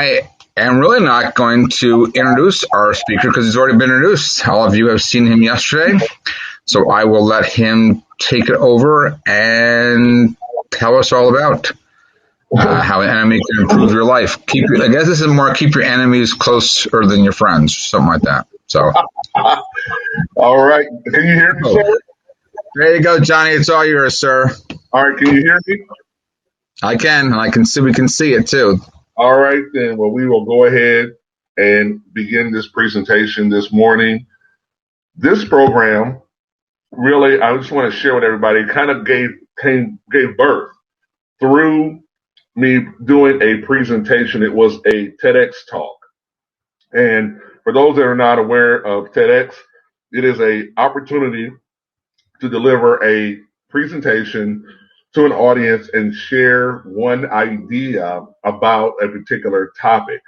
I am really not going to introduce our speaker because he's already been introduced. All of you have seen him yesterday. So I will let him take it over and tell us all about how an enemy can improve your life. I guess this is more keep your enemies closer than your friends, something like that. So, all right. Can you hear me, sir? There you go, Johnny. It's all yours, sir. All right. Can you hear me? I can. And I can see. We can see it too. All right, then. Well, we will go ahead and begin this presentation this morning. This program, really, I just want to share with everybody, kind of gave birth through me doing a presentation. It was a TEDx talk. And for those that are not aware of TEDx, it is an opportunity to deliver a presentation to an audience and share one idea about a particular topic.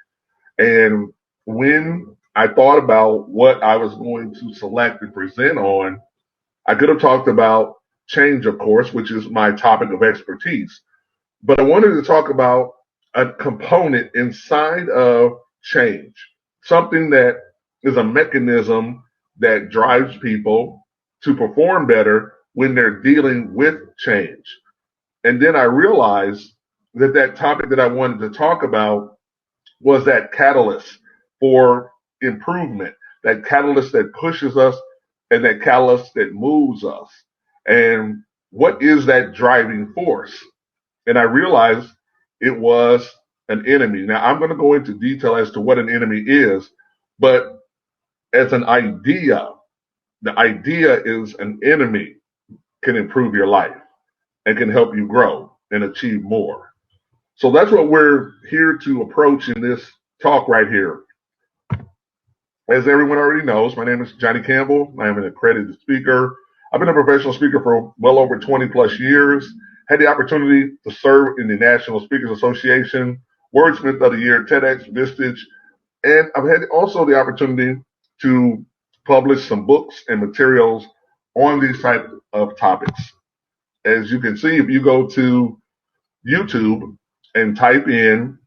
And when I thought about what I was going to select and present on, I could have talked about change, of course, which is my topic of expertise. But I wanted to talk about a component inside of change, something that is a mechanism that drives people to perform better when they're dealing with change. And then I realized that that topic that I wanted to talk about was that catalyst for improvement, that catalyst that pushes us and that catalyst that moves us. And what is that driving force? And I realized it was an enemy. Now, I'm going to go into detail as to what an enemy is, but as an idea, the idea is an enemy can improve your life and can help you grow and achieve more. So that's what we're here to approach in this talk right here. As everyone already knows, my name is Johnny Campbell. I am an accredited speaker. I've been a professional speaker for well over 20 plus years. Had the opportunity to serve in the National Speakers Association, Wordsmith of the Year, TEDx, Vistage, and I've had also the opportunity to publish some books and materials on these type of topics. As you can see, if you go to YouTube and type in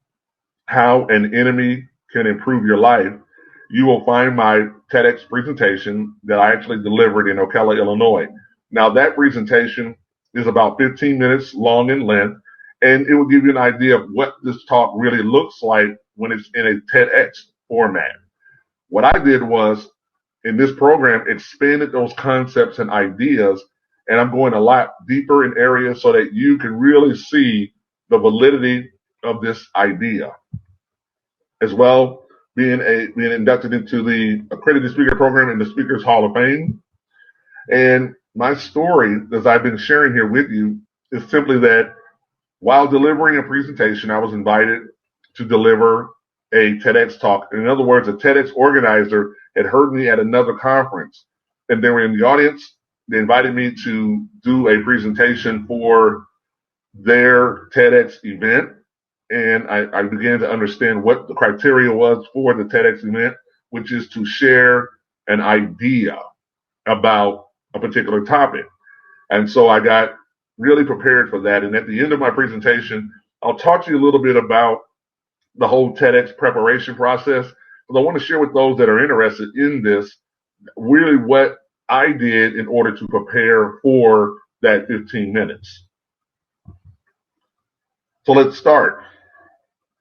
how an enemy can improve your life, you will find my TEDx presentation that I actually delivered in Ocala, Illinois. Now, that presentation is about 15 minutes long in length, and it will give you an idea of what this talk really looks like when it's in a TEDx format. What I did was, in this program, expanded those concepts and ideas, and I'm going a lot deeper in areas so that you can really see the validity of this idea. As well, being inducted into the Accredited Speaker program in the Speakers Hall of Fame. And my story, as I've been sharing here with you, is simply that while delivering a presentation, I was invited to deliver a TEDx talk. In other words, a TEDx organizer had heard me at another conference, and they were in the audience. They invited me to do a presentation for their TEDx event, and I began to understand what the criteria was for the TEDx event, which is to share an idea about a particular topic. And so I got really prepared for that. And at the end of my presentation, I'll talk to you a little bit about the whole TEDx preparation process, because I want to share with those that are interested in this really what I did in order to prepare for that 15 minutes. So let's start.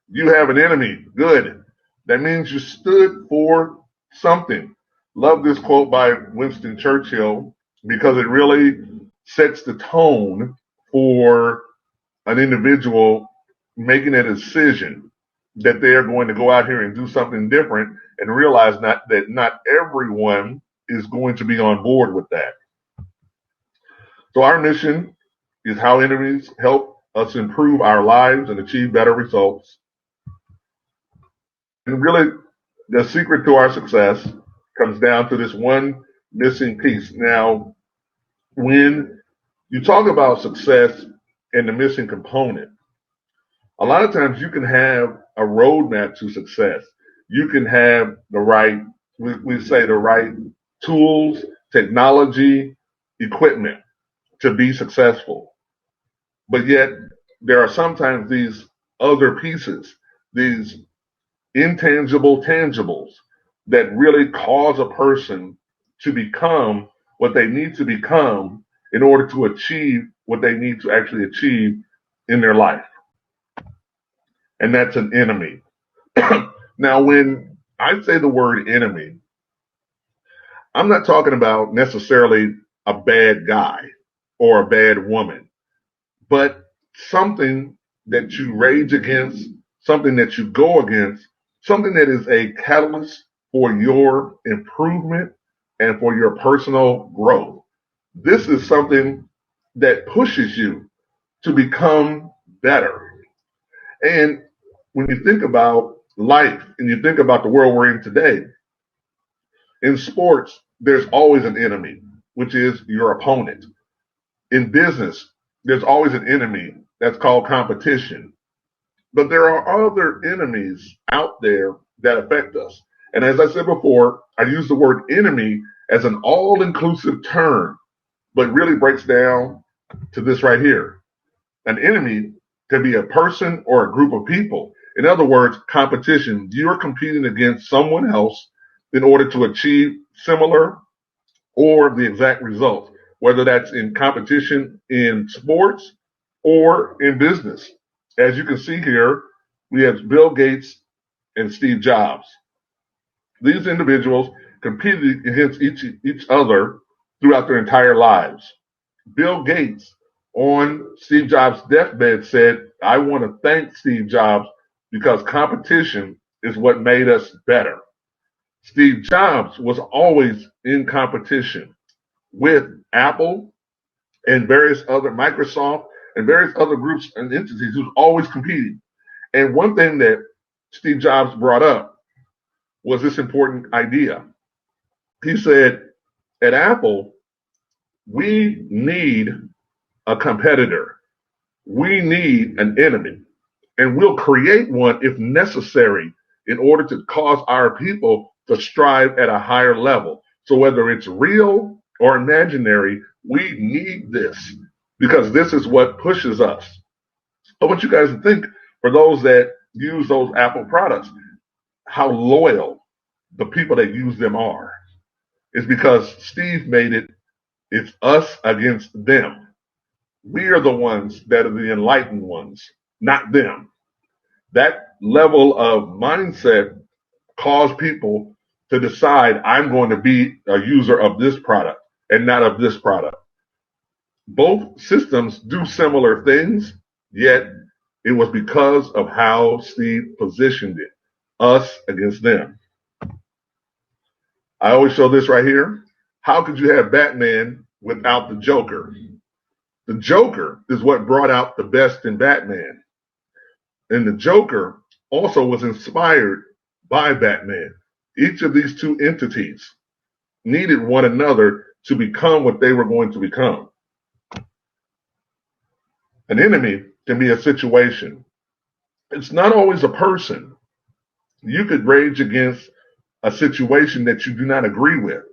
You have an enemy. Good. That means you stood for something. Love this quote by Winston Churchill because it really sets the tone for an individual making a decision that they are going to go out here and do something different and realize that not everyone is going to be on board with that. So our mission is how enemies help us improve our lives and achieve better results. And really, the secret to our success comes down to this one missing piece. Now, when you talk about success and the missing component, a lot of times you can have a roadmap to success. You can have the right, we say the right tools, technology, equipment to be successful. But yet, there are sometimes these other pieces, these intangible tangibles that really cause a person to become what they need to become in order to achieve what they need to actually achieve in their life. And that's an enemy. Now, when I say the word enemy, I'm not talking about necessarily a bad guy or a bad woman, but something that you rage against, something that you go against, something that is a catalyst for your improvement and for your personal growth. This is something that pushes you to become better. And when you think about life and you think about the world we're in today, in sports, there's always an enemy, which is your opponent. In business, there's always an enemy that's called competition. But there are other enemies out there that affect us. And as I said before, I use the word enemy as an all-inclusive term, but really breaks down to this right here. An enemy can be a person or a group of people. In other words, competition. You're competing against someone else in order to achieve similar or the exact results, whether that's in competition in sports or in business. As you can see here, we have Bill Gates and Steve Jobs. These individuals competed against each other throughout their entire lives. Bill Gates, on Steve Jobs' deathbed, said, "I want to thank Steve Jobs because competition is what made us better." Steve Jobs was always in competition with Apple and various other, Microsoft and various other groups and entities. He was always competing. And one thing that Steve Jobs brought up was this important idea. He said, at Apple, we need a competitor. We need an enemy. And we'll create one if necessary in order to cause our people to strive at a higher level. So whether it's real or imaginary, we need this because this is what pushes us. I want you guys to think, for those that use those Apple products, how loyal the people that use them are. It's because Steve made it's us against them. We are the ones that are the enlightened ones, not them. That level of mindset caused people to decide, I'm going to be a user of this product and not of this product. Both systems do similar things, yet it was because of how Steve positioned it, us against them. I always show this right here. How could you have Batman without the Joker? The Joker is what brought out the best in Batman. And the Joker also was inspired by Batman. Each of these two entities needed one another to become what they were going to become. An enemy can be a situation. It's not always a person. You could rage against a situation that you do not agree with,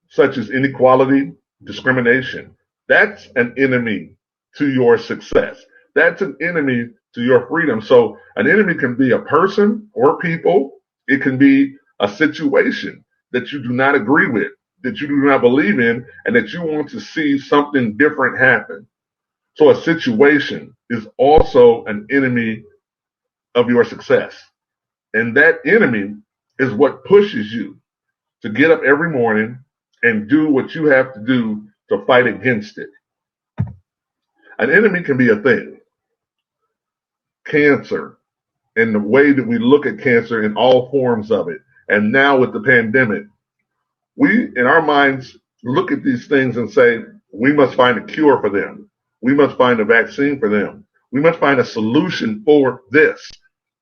such as inequality, discrimination. That's an enemy to your success. That's an enemy to your freedom. So an enemy can be a person or people. It can be a situation that you do not agree with, that you do not believe in, and that you want to see something different happen. So a situation is also an enemy of your success. And that enemy is what pushes you to get up every morning and do what you have to do to fight against it. An enemy can be a thing. Cancer, and the way that we look at cancer in all forms of it. And now with the pandemic, we, in our minds, look at these things and say, we must find a cure for them. We must find a vaccine for them. We must find a solution for this.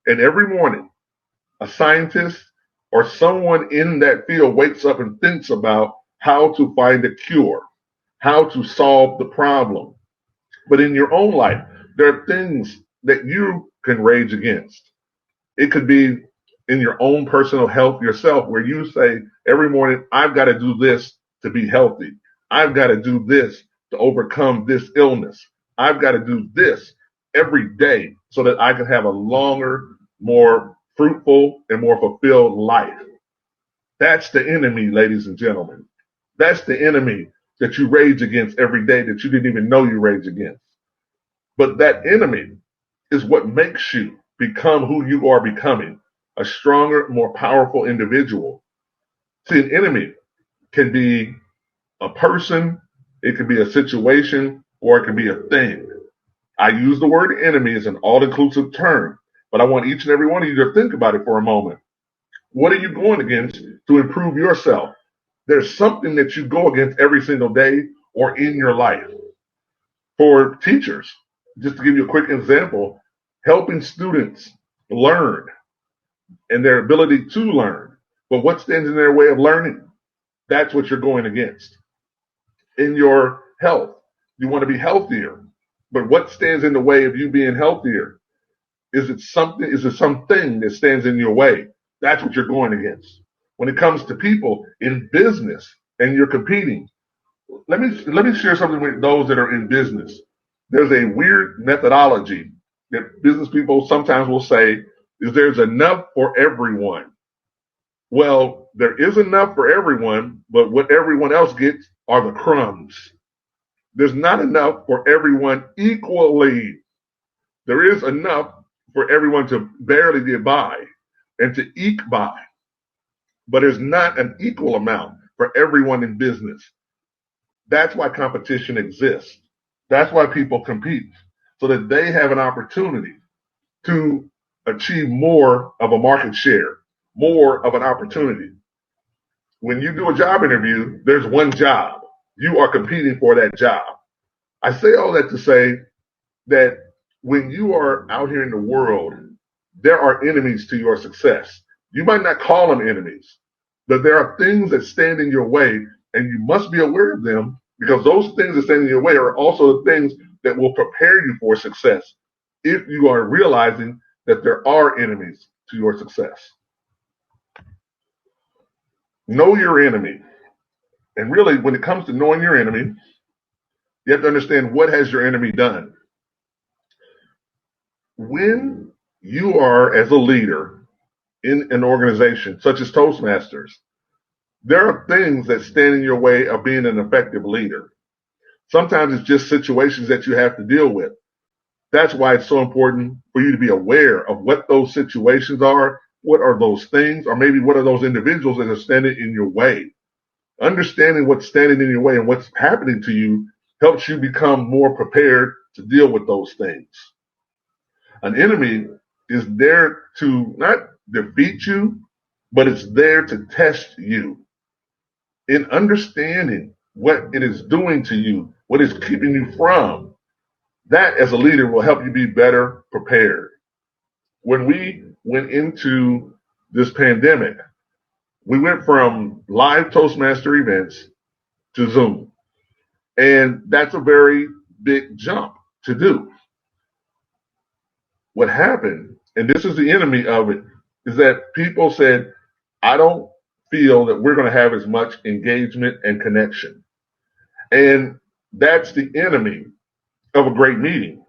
And every morning, a scientist or someone in that field wakes up and thinks about how to find a cure, how to solve the problem. But in your own life, there are things that you can rage against. It could be in your own personal health yourself, where you say every morning, I've got to do this to be healthy. I've got to do this to overcome this illness. I've got to do this every day so that I can have a longer, more fruitful, and more fulfilled life. That's the enemy, ladies and gentlemen. That's the enemy that you rage against every day that you didn't even know you rage against. But that enemy is what makes you become who you are becoming, a stronger, more powerful individual. See, an enemy can be a person, it can be a situation, or it can be a thing. I use the word enemy as an all-inclusive term, but I want each and every one of you to think about it for a moment. What are you going against to improve yourself? There's something that you go against every single day or in your life. For teachers, just to give you a quick example, helping students learn and their ability to learn. But what stands in their way of learning? That's what you're going against. In your health, you want to be healthier. But what stands in the way of you being healthier? Is it something that stands in your way? That's what you're going against. When it comes to people in business and you're competing, let me share something with those that are in business. There's a weird methodology that business people sometimes will say is there's enough for everyone. Well, there is enough for everyone, but what everyone else gets are the crumbs. There's not enough for everyone equally. There is enough for everyone to barely get by and to eke by. But there's not an equal amount for everyone in business. That's why competition exists. That's why people compete, so that they have an opportunity to achieve more of a market share, more of an opportunity. When you do a job interview, there's one job. You are competing for that job. I say all that to say that when you are out here in the world, there are enemies to your success. You might not call them enemies, but there are things that stand in your way, and you must be aware of them, because those things that stand in your way are also the things that will prepare you for success if you are realizing that there are enemies to your success. Know your enemy. And really, when it comes to knowing your enemy, you have to understand, what has your enemy done? When you are, as a leader in an organization such as Toastmasters, there are things that stand in your way of being an effective leader. Sometimes it's just situations that you have to deal with. That's why it's so important for you to be aware of what those situations are, what are those things, or maybe what are those individuals that are standing in your way. Understanding what's standing in your way and what's happening to you helps you become more prepared to deal with those things. An enemy is there to not defeat you, but it's there to test you. In understanding what it is doing to you, what it's keeping you from, that as a leader will help you be better prepared. When we went into this pandemic, we went from live Toastmaster events to Zoom. And that's a very big jump to do. What happened, and this is the enemy of it, is that people said, I don't feel that we're going to have as much engagement and connection. And that's the enemy of a great meeting.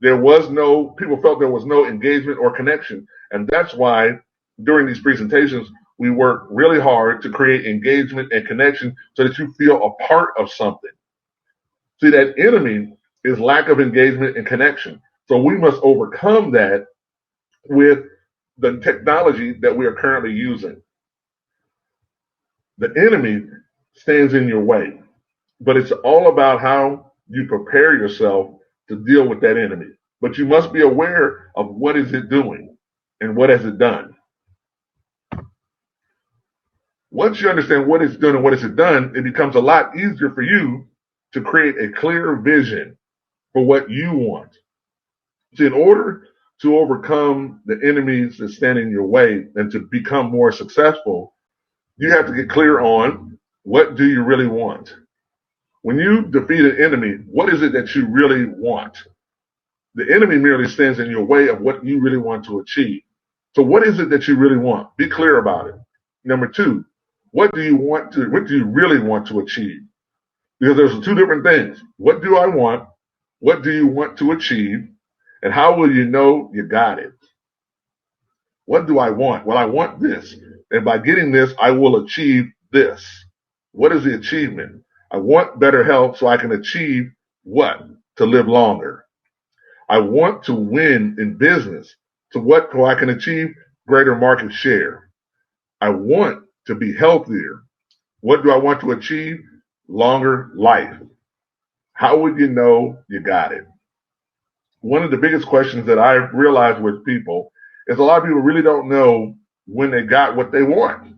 People felt there was no engagement or connection. And that's why during these presentations, we work really hard to create engagement and connection so that you feel a part of something. See, that enemy is lack of engagement and connection. So we must overcome that with the technology that we are currently using. The enemy stands in your way, but it's all about how you prepare yourself to deal with that enemy. But you must be aware of what is it doing and what has it done. Once you understand what it's doing and what has it done, it becomes a lot easier for you to create a clear vision for what you want. See, in order to overcome the enemies that stand in your way and to become more successful, you have to get clear on, what do you really want? When you defeat an enemy, what is it that you really want? The enemy merely stands in your way of what you really want to achieve. So what is it that you really want? Be clear about it. Number two, what do you really want to achieve? Because there's two different things. What do I want? What do you want to achieve? And how will you know you got it? What do I want? Well, I want this. And by getting this, I will achieve this. What is the achievement? I want better health so I can achieve what? To live longer. I want to win in business. So what so I can achieve? Greater market share. I want to be healthier. What do I want to achieve? Longer life. How would you know you got it? One of the biggest questions that I've realized with people is a lot of people really don't know when they got what they want.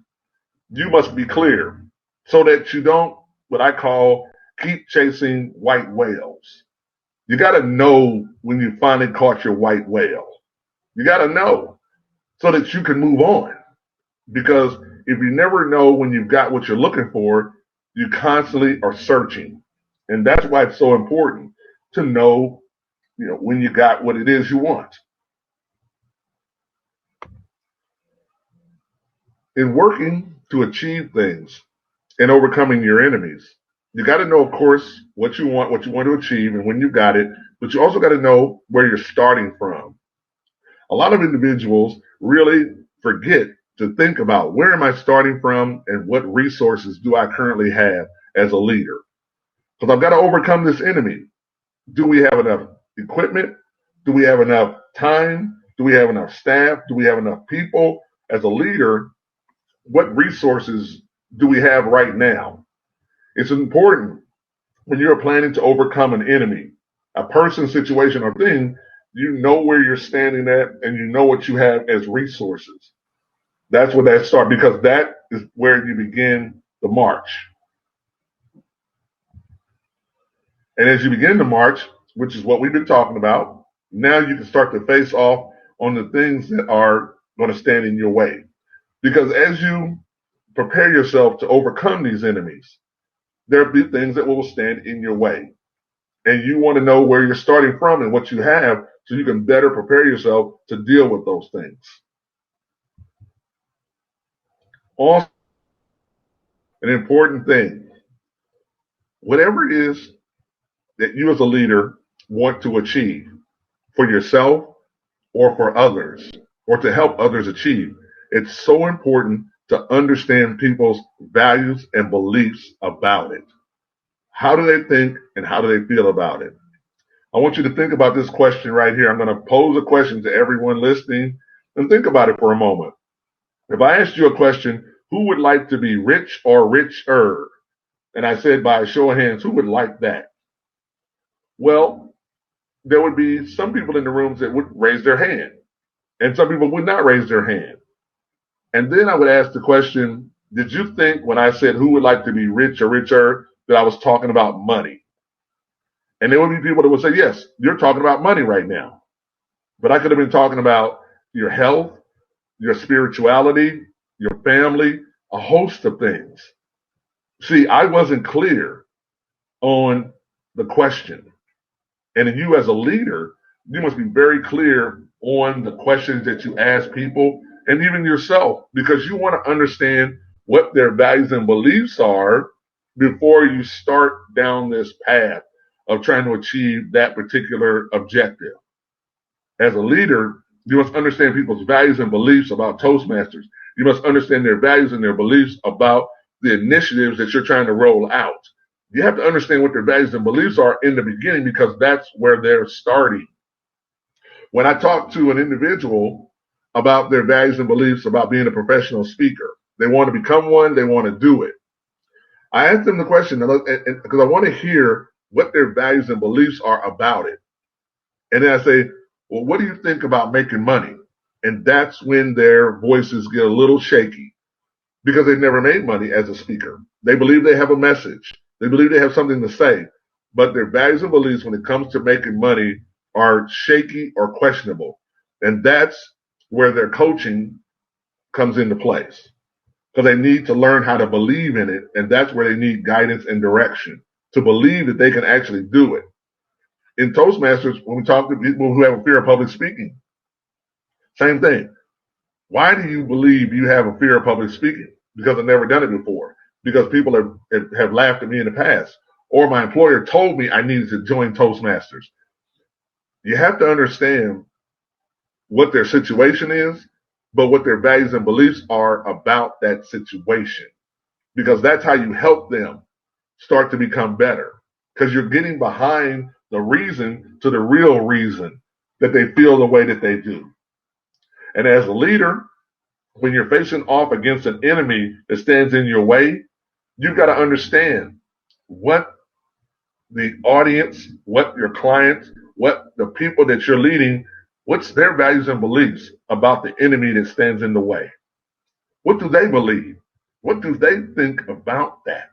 You must be clear so that you don't, what I call, keep chasing white whales. You got to know when you finally caught your white whale. You got to know so that you can move on. Because if you never know when you've got what you're looking for, you constantly are searching. And that's why it's so important to know, when you got what it is you want. In working to achieve things and overcoming your enemies, you got to know, of course, what you want to achieve and when you got it, but you also got to know where you're starting from. A lot of individuals really forget to think about where am I starting from and what resources do I currently have as a leader? Because I've got to overcome this enemy. Do we have enough equipment? Do we have enough time? Do we have enough staff? Do we have enough people? As a leader, what resources do we have right now? It's important when you're planning to overcome an enemy, a person, situation, or thing, you know where you're standing at and you know what you have as resources. That's where that starts, because that is where you begin the march. And as you begin the march, which is what we've been talking about, now you can start to face off on the things that are going to stand in your way. Because as you prepare yourself to overcome these enemies, there'll be things that will stand in your way. And you want to know where you're starting from and what you have so you can better prepare yourself to deal with those things. Also, an important thing, whatever it is that you as a leader want to achieve for yourself or for others or to help others achieve, it's so important to understand people's values and beliefs about it. How do they think and how do they feel about it? I want you to think about this question right here. I'm going to pose a question to everyone listening and think about it for a moment. If I asked you a question, who would like to be rich or richer? And I said by a show of hands, who would like that? Well, there would be some people in the rooms that would raise their hand, and some people would not raise their hand. And then I would ask the question, did you think when I said who would like to be rich or richer that I was talking about money? And there would be people that would say, yes, you're talking about money right now. But I could have been talking about your health, your spirituality, your family, a host of things. See, I wasn't clear on the question. And you as a leader, you must be very clear on the questions that you ask people and even yourself, because you want to understand what their values and beliefs are before you start down this path of trying to achieve that particular objective. As a leader, you must understand people's values and beliefs about Toastmasters. You must understand their values and their beliefs about the initiatives that you're trying to roll out. You have to understand what their values and beliefs are in the beginning, because that's where they're starting. When I talk to an individual about their values and beliefs about being a professional speaker, they want to become one, they want to do it. I ask them the question because I want to hear what their values and beliefs are about it. And then I say, well, what do you think about making money? And that's when their voices get a little shaky, because they've never made money as a speaker. They believe they have a message. They believe they have something to say, but their values and beliefs when it comes to making money are shaky or questionable. And that's where their coaching comes into place, because they need to learn how to believe in it. And that's where they need guidance and direction to believe that they can actually do it. In Toastmasters, when we talk to people who have a fear of public speaking, same thing. Why do you believe you have a fear of public speaking? Because I've never done it before. Because people have laughed at me in the past. Or my employer told me I needed to join Toastmasters. You have to understand what their situation is but what their values and beliefs are about that situation. Because that's how you help them start to become better. Because you're getting behind the reason to the real reason that they feel the way that they do. And as a leader, when you're facing off against an enemy that stands in your way, you've got to understand what the audience, what your clients, what the people that you're leading, what's their values and beliefs about the enemy that stands in the way. What do they believe? What do they think about that?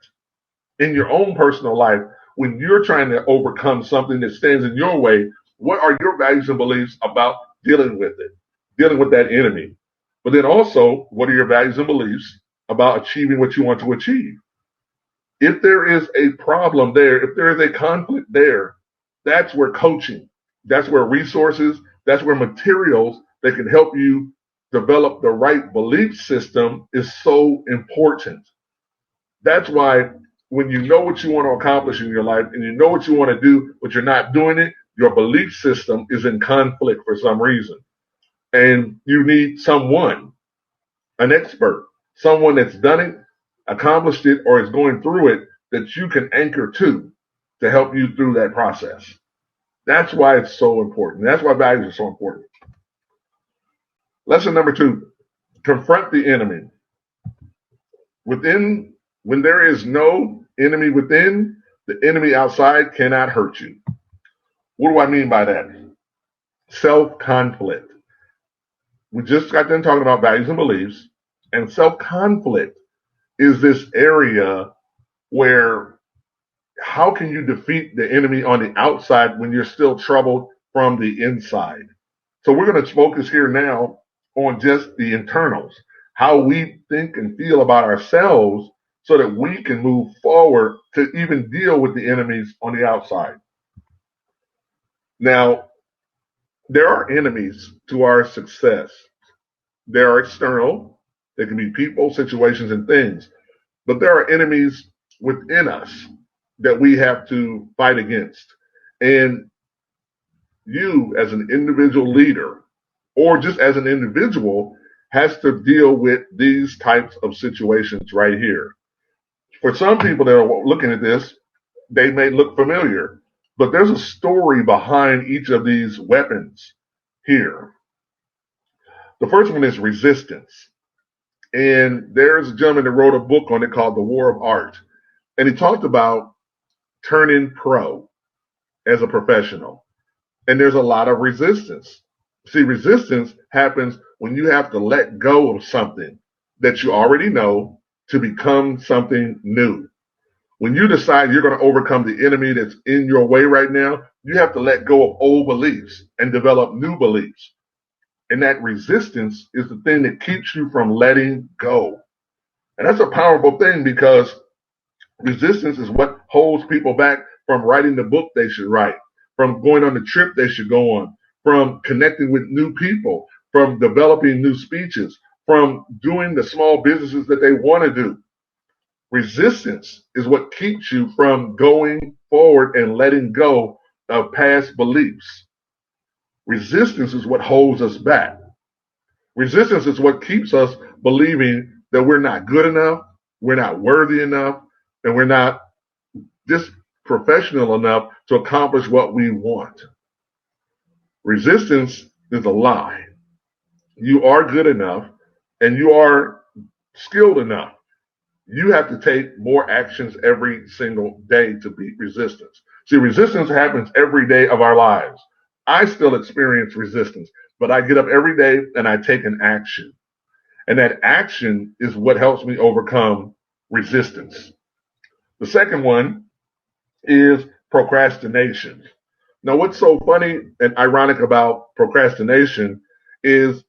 In your own personal life, when you're trying to overcome something that stands in your way, what are your values and beliefs about dealing with it, dealing with that enemy? But then also, what are your values and beliefs about achieving what you want to achieve? If there is a problem there, if there is a conflict there, that's where coaching, that's where resources, that's where materials that can help you develop the right belief system is so important. That's why when you know what you want to accomplish in your life and you know what you want to do, but you're not doing it, your belief system is in conflict for some reason. And you need someone, an expert, someone that's done it, accomplished it, or is going through it that you can anchor to help you through that process. That's why it's so important. That's why values are so important. Lesson number 2, confront the enemy. When there is no enemy within, the enemy outside cannot hurt you. What do I mean by that? Self-conflict. We just got done talking about values and beliefs, and self-conflict is this area where how can you defeat the enemy on the outside when you're still troubled from the inside? So we're going to focus here now on just the internals, how we think and feel about ourselves so that we can move forward to even deal with the enemies on the outside. Now, there are enemies to our success. They are external. They can be people, situations, and things. But there are enemies within us that we have to fight against. And you, as an individual leader, or just as an individual, has to deal with these types of situations right here. For some people that are looking at this, they may look familiar, but there's a story behind each of these weapons here. The first one is resistance. And there's a gentleman that wrote a book on it called The War of Art. And he talked about turning pro as a professional. And there's a lot of resistance. See, resistance happens when you have to let go of something that you already know to become something new. When you decide you're going to overcome the enemy that's in your way right now, you have to let go of old beliefs and develop new beliefs. And that resistance is the thing that keeps you from letting go. And that's a powerful thing because resistance is what holds people back from writing the book they should write, from going on the trip they should go on, from connecting with new people, from developing new speeches, from doing the small businesses that they want to do. Resistance is what keeps you from going forward and letting go of past beliefs. Resistance is what holds us back. Resistance is what keeps us believing that we're not good enough, we're not worthy enough, and we're not just professional enough to accomplish what we want. Resistance is a lie. You are good enough and you are skilled enough. You have to take more actions every single day to beat resistance. See, resistance happens every day of our lives. I still experience resistance, but I get up every day and I take an action. And that action is what helps me overcome resistance. The second one is procrastination. Now, what's so funny and ironic about procrastination isn't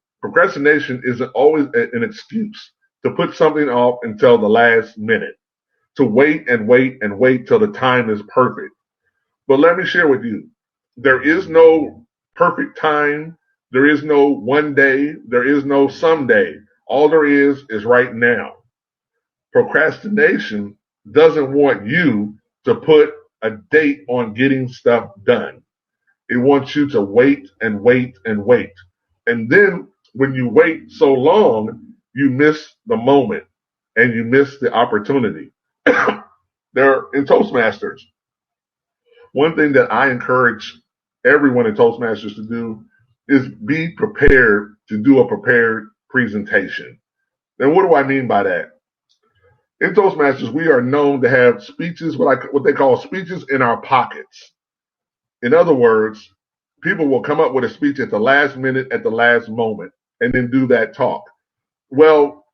always an excuse to put something off until the last minute, to wait and wait and wait till the time is perfect. But let me share with you, there is no perfect time. There is no one day. There is no someday. All there is right now. Procrastination doesn't want you to put a date on getting stuff done. It wants you to wait and wait and wait. And then when you wait so long, you miss the moment and you miss the opportunity. There in Toastmasters, one thing that I encourage everyone in Toastmasters to do is be prepared to do a prepared presentation. And what do I mean by that? In Toastmasters, we are known to have speeches, what they call speeches in our pockets. In other words, people will come up with a speech at the last minute, at the last moment, and then do that talk. Well,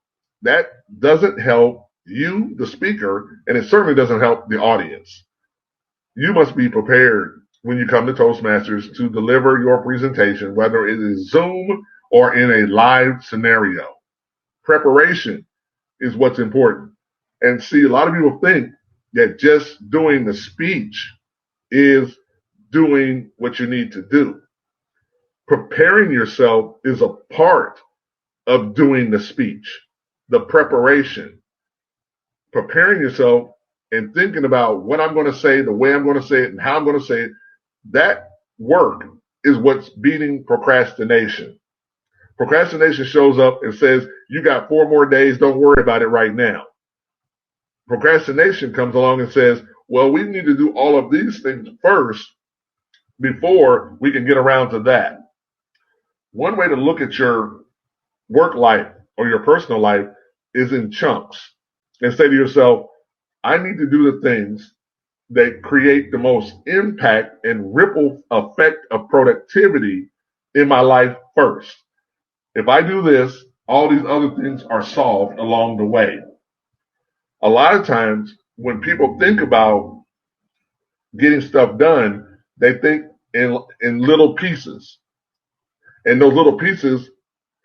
that doesn't help you, the speaker, and it certainly doesn't help the audience. You must be prepared when you come to Toastmasters to deliver your presentation, whether it is Zoom or in a live scenario. Preparation is what's important. And see, a lot of people think that just doing the speech is doing what you need to do. Preparing yourself is a part of doing the speech, the preparation. Preparing yourself and thinking about what I'm going to say, the way I'm going to say it, and how I'm going to say it, that work is what's beating procrastination. Procrastination shows up and says, you got 4 more days, don't worry about it right now. Procrastination comes along and says, well, we need to do all of these things first before we can get around to that. One way to look at your work life or your personal life is in chunks and say to yourself, I need to do the things that create the most impact and ripple effect of productivity in my life first. If I do this, all these other things are solved along the way. A lot of times when people think about getting stuff done, they think in little pieces. And those little pieces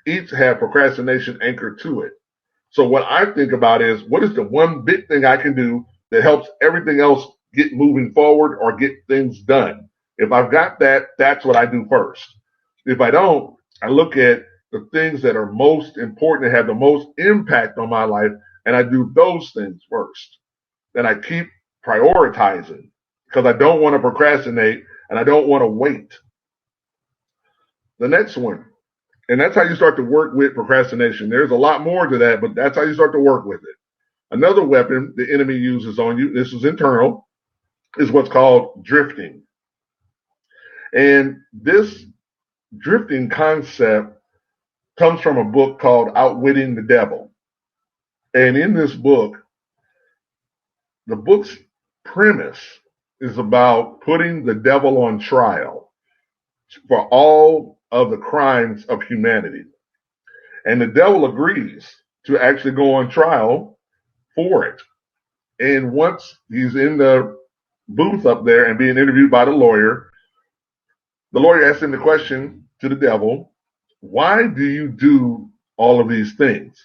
each have procrastination anchored to it. So what I think about is, what is the one big thing I can do that helps everything else get moving forward or get things done? If I've got that, that's what I do first. If I don't, I look at the things that are most important and have the most impact on my life, and I do those things first. Then I keep prioritizing because I don't want to procrastinate and I don't want to wait. The next one, and that's how you start to work with procrastination. There's a lot more to that, but that's how you start to work with it. Another weapon the enemy uses on you, this is internal, is what's called drifting. And this drifting concept comes from a book called Outwitting the Devil. And in this book, the book's premise is about putting the devil on trial for all of the crimes of humanity. And the devil agrees to actually go on trial for it. And once he's in the booth up there and being interviewed by the lawyer asks him the question to the devil, why do you do all of these things?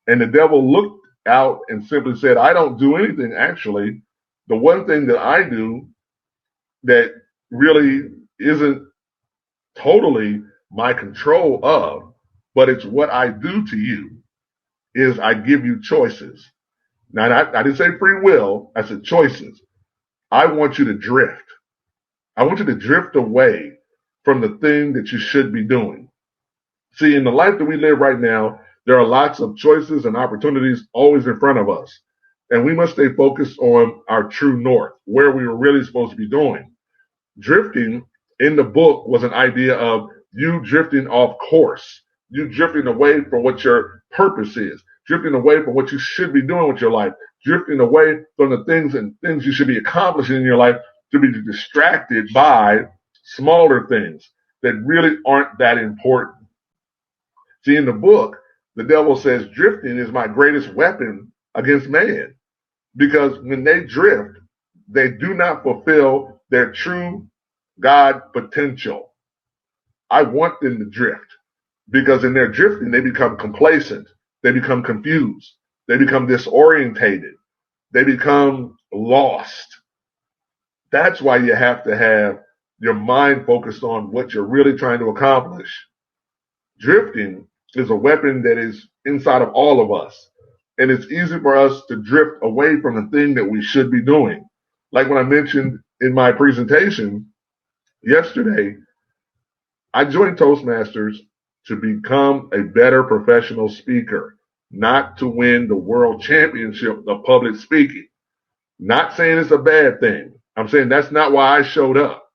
And the devil looked out and simply said, I don't do anything, actually. The one thing that I do that really isn't totally my control of, but it's what I do to you, is I give you choices. Now, I didn't say free will, I said choices. I want you to drift. I want you to drift away from the thing that you should be doing. See, in the life that we live right now, there are lots of choices and opportunities always in front of us. And we must stay focused on our true north, where we were really supposed to be doing. Drifting in the book was an idea of you drifting off course, you drifting away from what your purpose is, drifting away from what you should be doing with your life, drifting away from the things you should be accomplishing in your life to be distracted by smaller things that really aren't that important. See, in the book, the devil says drifting is my greatest weapon against man, because when they drift, they do not fulfill their true God potential. I want them to drift because in their drifting, they become complacent. They become confused. They become disorientated. They become lost. That's why you have to have your mind focused on what you're really trying to accomplish. Drifting is a weapon that is inside of all of us. And it's easy for us to drift away from the thing that we should be doing. Like when I mentioned in my presentation yesterday, I joined Toastmasters to become a better professional speaker, not to win the world championship of public speaking. Not saying it's a bad thing. I'm saying that's not why I showed up.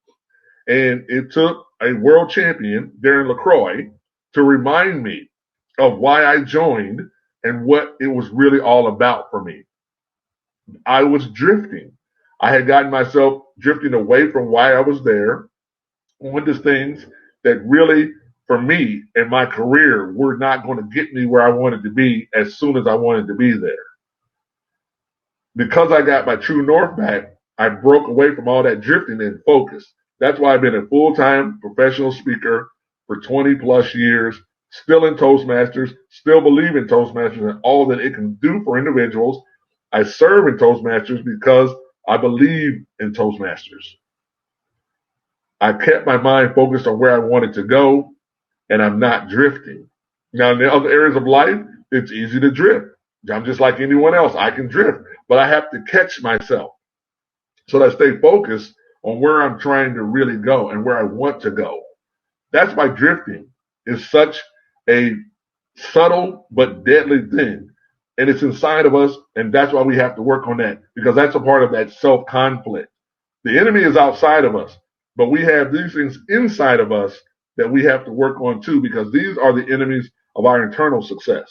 And it took a world champion, Darren LaCroix, to remind me of why I joined and what it was really all about for me. I was drifting. I had gotten myself drifting away from why I was there onto things that really, for me and my career, were not going to get me where I wanted to be as soon as I wanted to be there. Because I got my true north back, I broke away from all that drifting and focused. That's why I've been a full-time professional speaker for 20 plus years, still in Toastmasters, still believe in Toastmasters and all that it can do for individuals. I serve in Toastmasters because I believe in Toastmasters. I kept my mind focused on where I wanted to go, and I'm not drifting. Now, in the other areas of life, it's easy to drift. I'm just like anyone else. I can drift, but I have to catch myself so that I stay focused on where I'm trying to really go and where I want to go. That's why drifting is such a subtle but deadly thing. And it's inside of us, and that's why we have to work on that, because that's a part of that self-conflict. The enemy is outside of us, but we have these things inside of us that we have to work on too, because these are the enemies of our internal success.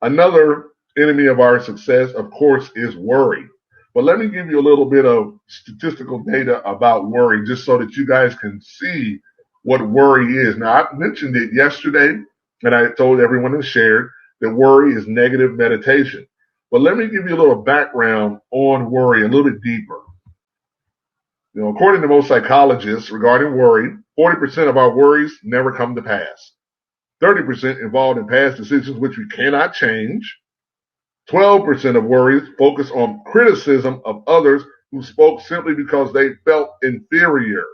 Another enemy of our success, of course, is worry. But let me give you a little bit of statistical data about worry, just so that you guys can see what worry is. Now, I mentioned it yesterday, and I told everyone and shared that worry is negative meditation. But let me give you a little background on worry, a little bit deeper. According to most psychologists regarding worry, 40% of our worries never come to pass. 30% involved in past decisions which we cannot change. 12% of worries focus on criticism of others who spoke simply because they felt inferior.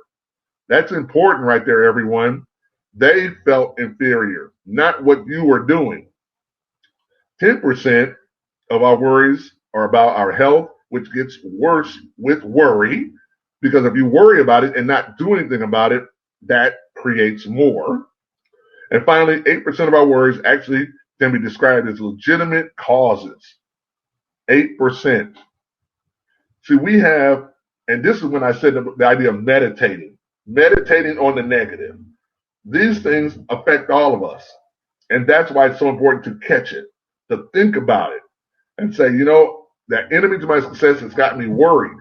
That's important right there, everyone. They felt inferior, not what you were doing. 10% of our worries are about our health, which gets worse with worry, because if you worry about it and not do anything about it, that creates more. And finally, 8% of our worries actually can be described as legitimate causes. 8%. See, we have, and this is when I said the idea of meditating on the negative. These things affect all of us. And that's why it's so important to catch it, to think about it and say, that enemy to my success has got me worried,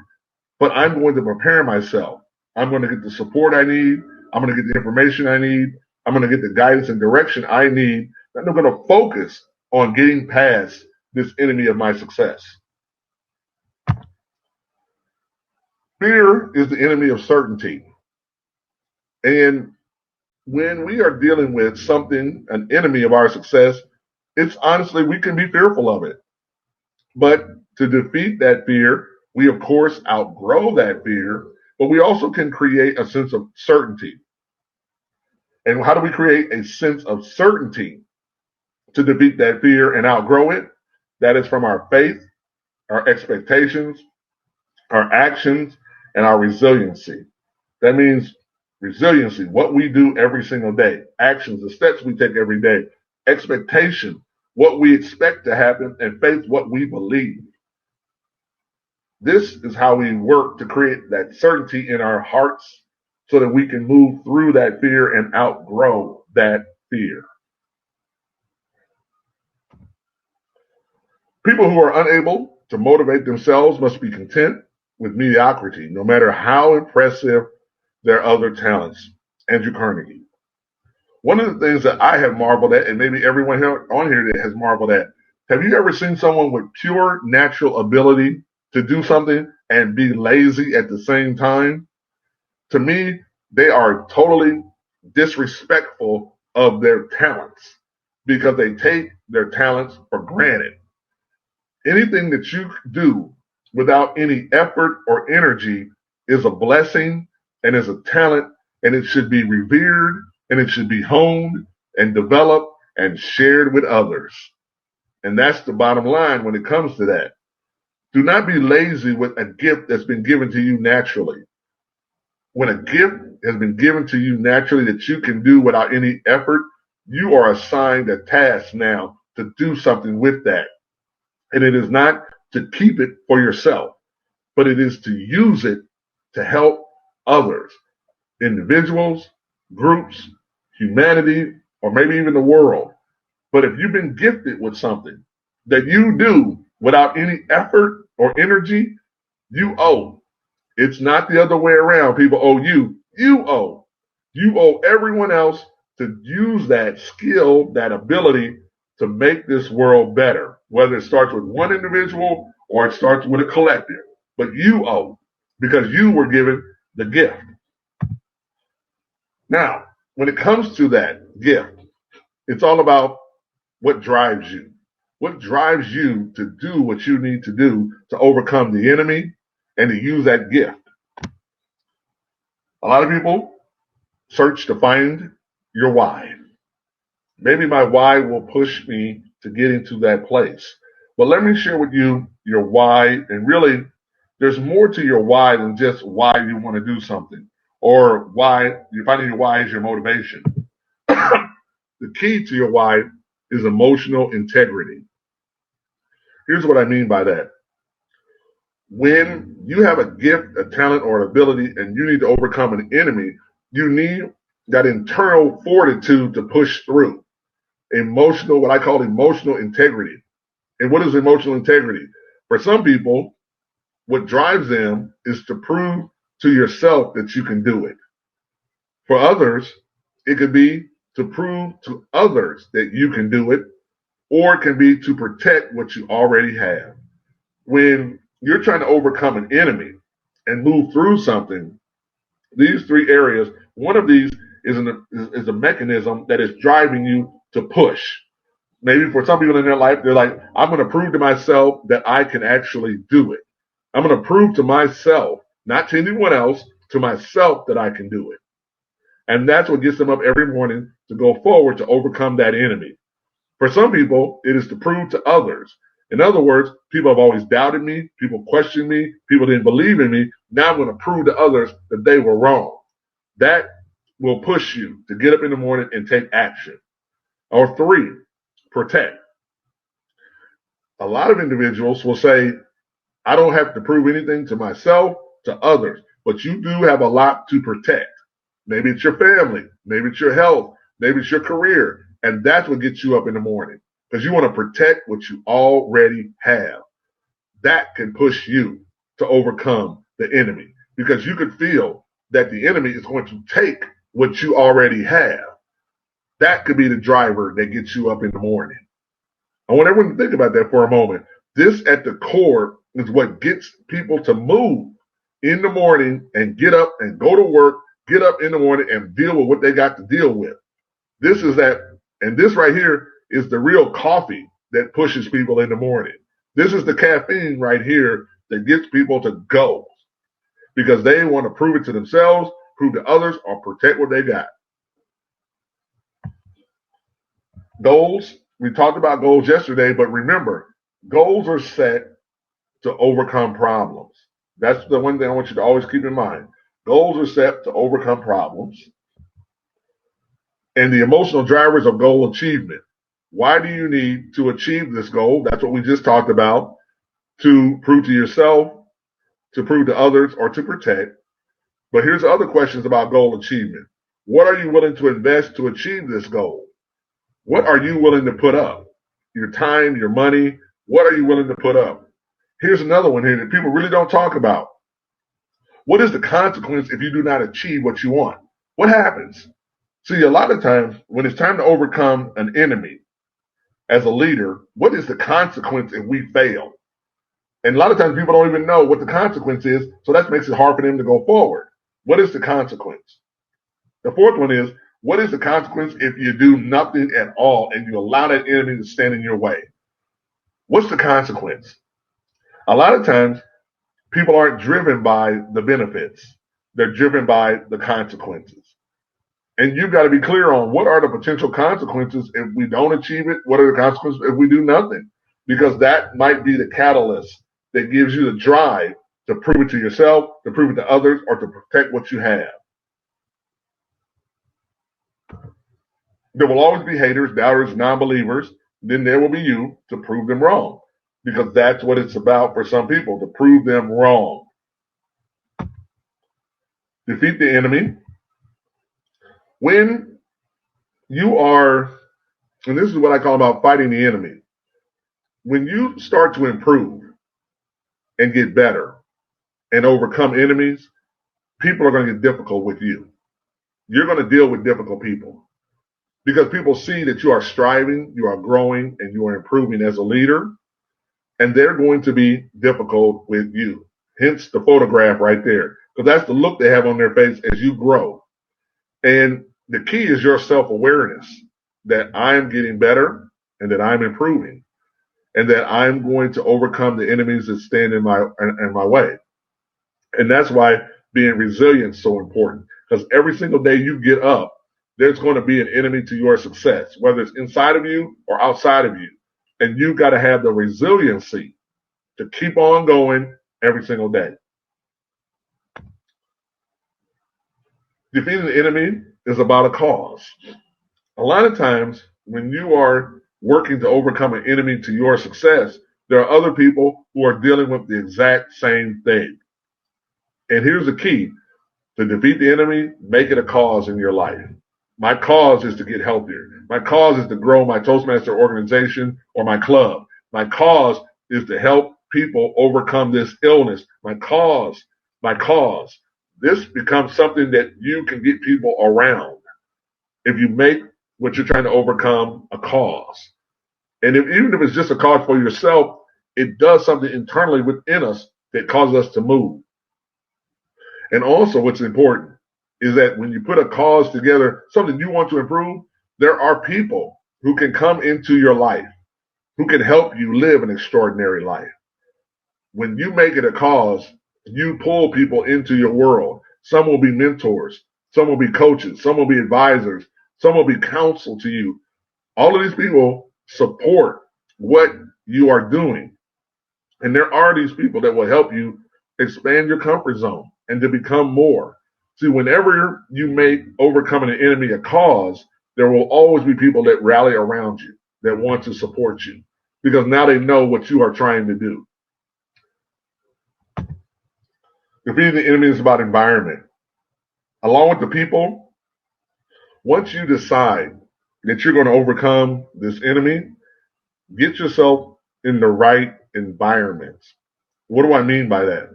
but I'm going to prepare myself. I'm going to get the support I need. I'm going to get the information I need. I'm going to get the guidance and direction I need. And I'm going to focus on getting past this enemy of my success. Fear is the enemy of certainty. And when we are dealing with something, an enemy of our success, it's honestly, we can be fearful of it. But to defeat that fear, we of course outgrow that fear, but we also can create a sense of certainty. And how do we create a sense of certainty to defeat that fear and outgrow it? That is from our faith, our expectations, our actions, and our resiliency. That means resiliency, what we do every single day, actions, the steps we take every day, expectation, what we expect to happen, and faith, what we believe. This is how we work to create that certainty in our hearts so that we can move through that fear and outgrow that fear. People who are unable to motivate themselves must be content with mediocrity, no matter how impressive their other talents. Andrew Carnegie. One of the things that I have marveled at, and maybe everyone on here that has marveled at, have you ever seen someone with pure natural ability to do something and be lazy at the same time? To me, they are totally disrespectful of their talents because they take their talents for granted. Anything that you do without any effort or energy is a blessing and is a talent, and it should be revered and it should be honed and developed and shared with others. And that's the bottom line when it comes to that. Do not be lazy with a gift that's been given to you naturally. when a gift has been given to you naturally that you can do without any effort, you are assigned a task now to do something with that. And it is not to keep it for yourself, but it is to use it to help others, individuals, groups, humanity, or maybe even the world. But if you've been gifted with something that you do without any effort or energy, you owe. It's not the other way around. People owe you. You owe. You owe everyone else to use that skill, that ability to make this world better, whether it starts with one individual or it starts with a collective. But you owe because you were given the gift. Now, when it comes to that gift, it's all about what drives you. What drives you to do what you need to do to overcome the enemy and to use that gift? A lot of people search to find your why. Maybe my why will push me to get into that place. But let me share with you your why. And really, there's more to your why than just why you want to do something or why you're finding your why is your motivation. The key to your why is emotional integrity. Here's what I mean by that. When you have a gift, a talent, or an ability, and you need to overcome an enemy, you need that internal fortitude to push through. Emotional, what I call emotional integrity. And what is emotional integrity? For some people, what drives them is to prove to yourself that you can do it. For others, it could be to prove to others that you can do it, or it can be to protect what you already have. When you're trying to overcome an enemy and move through something, these three areas, one of these is a mechanism that is driving you to push. Maybe for some people in their life, they're like, I'm going to prove to myself that I can actually do it. I'm going to prove to myself, not to anyone else, to myself that I can do it. And that's what gets them up every morning to go forward to overcome that enemy. For some people, it is to prove to others. In other words, people have always doubted me, people questioned me, people didn't believe in me. Now I'm going to prove to others that they were wrong. That will push you to get up in the morning and take action. Or three, protect. A lot of individuals will say, I don't have to prove anything to myself, to others, but you do have a lot to protect. Maybe it's your family, maybe it's your health, maybe it's your career, and that's what gets you up in the morning because you want to protect what you already have. That can push you to overcome the enemy because you could feel that the enemy is going to take what you already have. That could be the driver that gets you up in the morning. I want everyone to think about that for a moment. This at the core is what gets people to move in the morning and get up and go to work, get up in the morning and deal with what they got to deal with. This is that, and this right here is the real coffee that pushes people in the morning. This is the caffeine right here that gets people to go because they want to prove it to themselves, prove to others, or protect what they got. Goals, we talked about goals yesterday, but remember, goals are set to overcome problems. That's the one thing I want you to always keep in mind. Goals are set to overcome problems. And the emotional drivers of goal achievement. Why do you need to achieve this goal? That's what we just talked about. To prove to yourself, to prove to others, or to protect. But here's other questions about goal achievement. What are you willing to invest to achieve this goal? What are you willing to put up? Your time, your money, what are you willing to put up? Here's another one here that people really don't talk about. What is the consequence if you do not achieve what you want? What happens? See, a lot of times when it's time to overcome an enemy as a leader, what is the consequence if we fail? And a lot of times people don't even know what the consequence is, so that makes it hard for them to go forward. What is the consequence? The fourth one is, what is the consequence if you do nothing at all and you allow that enemy to stand in your way? What's the consequence? A lot of times, people aren't driven by the benefits. They're driven by the consequences. And you've got to be clear on what are the potential consequences if we don't achieve it? What are the consequences if we do nothing? Because that might be the catalyst that gives you the drive to prove it to yourself, to prove it to others, or to protect what you have. There will always be haters, doubters, non-believers. Then there will be you to prove them wrong, because that's what it's about for some people, to prove them wrong. Defeat the enemy. When you are, and this is what I call about fighting the enemy, when you start to improve and get better and overcome enemies, people are going to get difficult with you. You're going to deal with difficult people because people see that you are striving, you are growing, and you are improving as a leader, and they're going to be difficult with you. Hence the photograph right there, because that's the look they have on their face as you grow. And the key is your self-awareness that I'm getting better and that I'm improving and that I'm going to overcome the enemies that stand in my way. And that's why being resilient is so important, because every single day you get up, there's going to be an enemy to your success, whether it's inside of you or outside of you. And you've got to have the resiliency to keep on going every single day. Defeating the enemy is about a cause. A lot of times when you are working to overcome an enemy to your success, there are other people who are dealing with the exact same thing. And here's the key. To defeat the enemy, make it a cause in your life. My cause is to get healthier. My cause is to grow my Toastmaster organization or my club. My cause is to help people overcome this illness. My cause. This becomes something that you can get people around if you make what you're trying to overcome a cause. And even if it's just a cause for yourself, it does something internally within us that causes us to move. And also what's important is that when you put a cause together, something you want to improve, there are people who can come into your life, who can help you live an extraordinary life. When you make it a cause, you pull people into your world. Some will be mentors, some will be coaches, some will be advisors, some will be counsel to you. All of these people support what you are doing. And there are these people that will help you expand your comfort zone and to become more. See, whenever you make overcoming an enemy a cause, there will always be people that rally around you, that want to support you, because now they know what you are trying to do. Defeating the enemy is about environment. Along with the people, once you decide that you're going to overcome this enemy, get yourself in the right environment. What do I mean by that?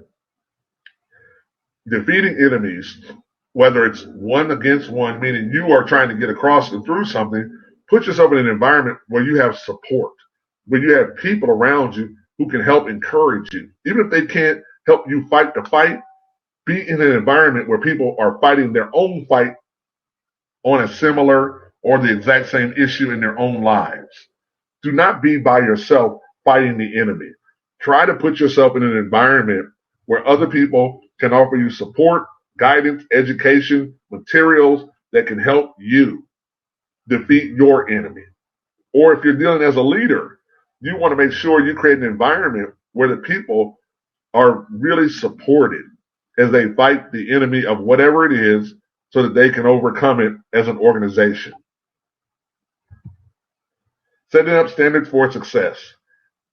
Defeating enemies, whether it's one against one, meaning you are trying to get across and through something, put yourself in an environment where you have support, where you have people around you who can help encourage you. Even if they can't help you fight the fight, be in an environment where people are fighting their own fight on a similar or the exact same issue in their own lives. Do not be by yourself fighting the enemy. Try to put yourself in an environment where other people can offer you support, guidance, education, materials that can help you defeat your enemy. Or if you're dealing as a leader, you want to make sure you create an environment where the people are really supported as they fight the enemy of whatever it is so that they can overcome it as an organization. Setting up standards for success.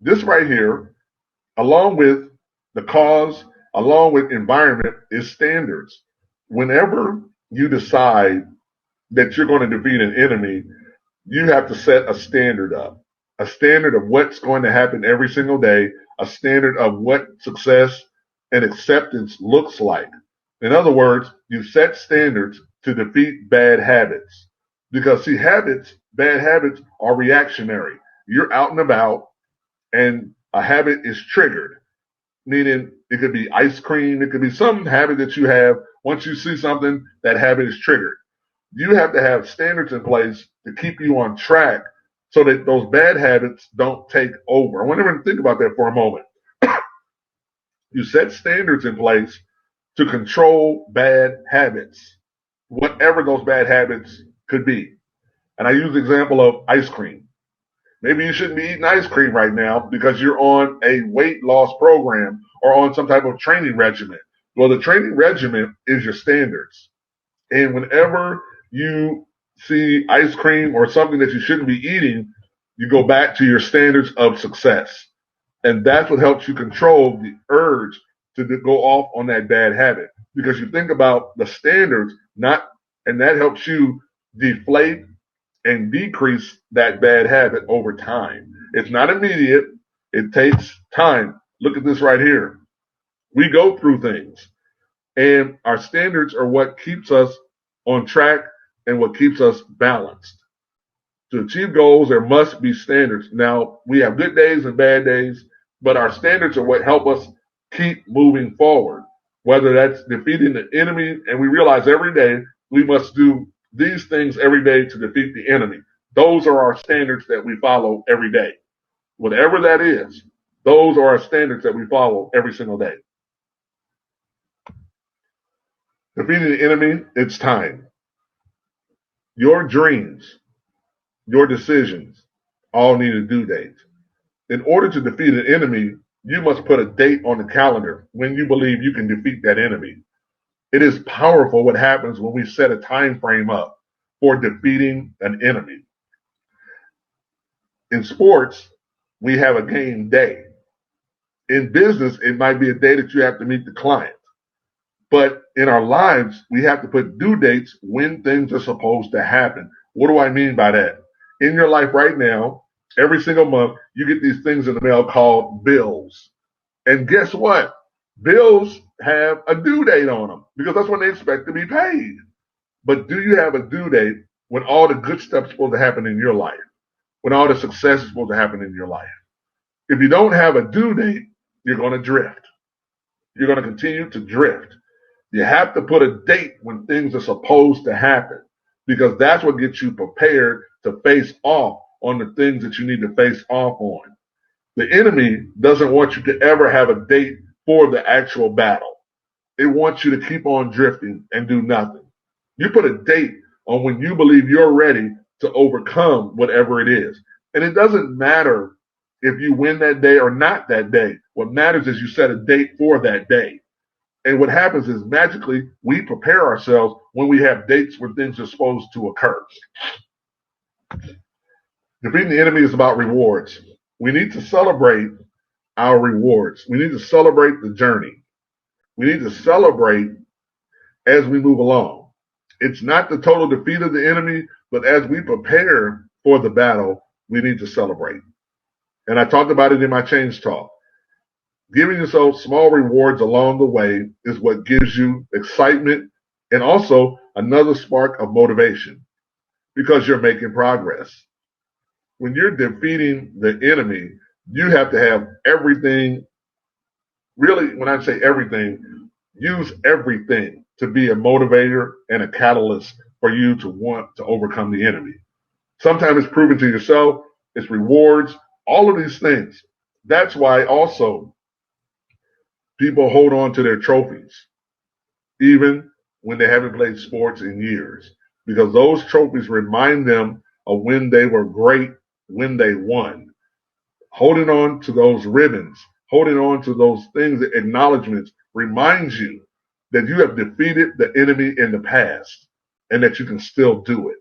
This right here, along with the cause, along with environment, is standards. Whenever you decide that you're going to defeat an enemy, you have to set a standard up, a standard of what's going to happen every single day, a standard of what success and acceptance looks like. In other words, you set standards to defeat bad habits. Because see, bad habits are reactionary. You're out and about and a habit is triggered, meaning it could be ice cream, it could be some habit that you have. Once you see something, that habit is triggered. You have to have standards in place to keep you on track so that those bad habits don't take over. I want everyone to think about that for a moment. You set standards in place to control bad habits, whatever those bad habits could be. And I use the example of ice cream. Maybe you shouldn't be eating ice cream right now because you're on a weight loss program or on some type of training regimen. Well, the training regimen is your standards. And whenever you see ice cream or something that you shouldn't be eating, you go back to your standards of success. And that's what helps you control the urge to go off on that bad habit. Because you think about the standards, and that helps you deflate and decrease that bad habit over time. It's not immediate. It takes time. Look at this right here. We go through things, and our standards are what keeps us on track and what keeps us balanced. To achieve goals, there must be standards. Now, we have good days and bad days, but our standards are what help us keep moving forward, whether that's defeating the enemy, and we realize every day we must do these things every day to defeat the enemy. Those are our standards that we follow every day. Whatever that is, those are our standards that we follow every single day. Defeating the enemy, it's time. Your dreams, your decisions all need a due date. In order to defeat an enemy, you must put a date on the calendar when you believe you can defeat that enemy. It is powerful what happens when we set a time frame up for defeating an enemy. In sports, we have a game day. In business, it might be a day that you have to meet the client. But in our lives, we have to put due dates when things are supposed to happen. What do I mean by that? In your life right now, every single month, you get these things in the mail called bills. And guess what? Bills have a due date on them because that's when they expect to be paid. But do you have a due date when all the good stuff is supposed to happen in your life? When all the success is supposed to happen in your life? If you don't have a due date, you're going to drift. You're going to continue to drift. You have to put a date when things are supposed to happen because that's what gets you prepared to face off on the things that you need to face off on. The enemy doesn't want you to ever have a date for the actual battle. It wants you to keep on drifting and do nothing. You put a date on when you believe you're ready to overcome whatever it is. And it doesn't matter if you win that day or not that day. What matters is you set a date for that day. And what happens is magically we prepare ourselves when we have dates when things are supposed to occur. Defeating the enemy is about rewards. We need to celebrate our rewards. We need to celebrate the journey. We need to celebrate as we move along. It's not the total defeat of the enemy, but as we prepare for the battle, we need to celebrate. And I talked about it in my change talk. Giving yourself small rewards along the way is what gives you excitement and also another spark of motivation because you're making progress. When you're defeating the enemy, you have to have everything. Really, when I say everything, use everything to be a motivator and a catalyst for you to want to overcome the enemy. Sometimes it's proving to yourself, it's rewards, all of these things. That's why also people hold on to their trophies, even when they haven't played sports in years, because those trophies remind them of when they were great, when they won. Holding on to those ribbons, holding on to those things, acknowledgments, reminds you that you have defeated the enemy in the past and that you can still do it.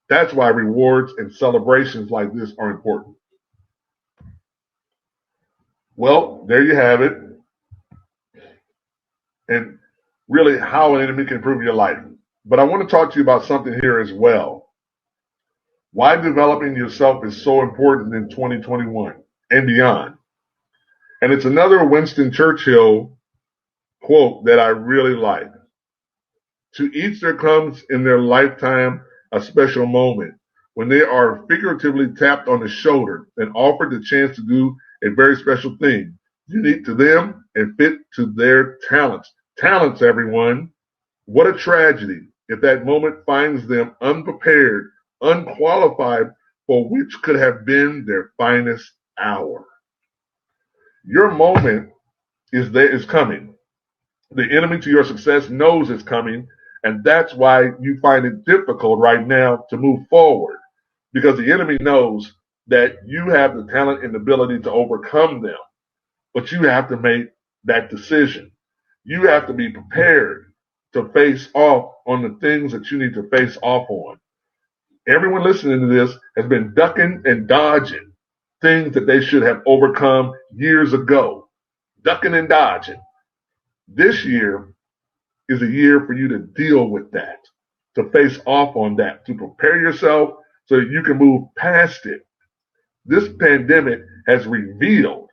That's why rewards and celebrations like this are important. Well, there you have it. And really how an enemy can improve your life. But I want to talk to you about something here as well. Why developing yourself is so important in 2021 and beyond. And it's another Winston Churchill quote that I really like. To each there comes in their lifetime a special moment when they are figuratively tapped on the shoulder and offered the chance to do a very special thing, unique to them and fit to their talents. Talents, everyone. What a tragedy if that moment finds them unprepared, unqualified for which could have been their finest hour. Your moment is coming. The enemy to your success knows it's coming, and that's why you find it difficult right now to move forward, because the enemy knows that you have the talent and ability to overcome them, but you have to make that decision. You have to be prepared to face off on the things that you need to face off on. Everyone listening to this has been ducking and dodging things that they should have overcome years ago. Ducking and dodging. This year is a year for you to deal with that, to face off on that, to prepare yourself so that you can move past it. This pandemic has revealed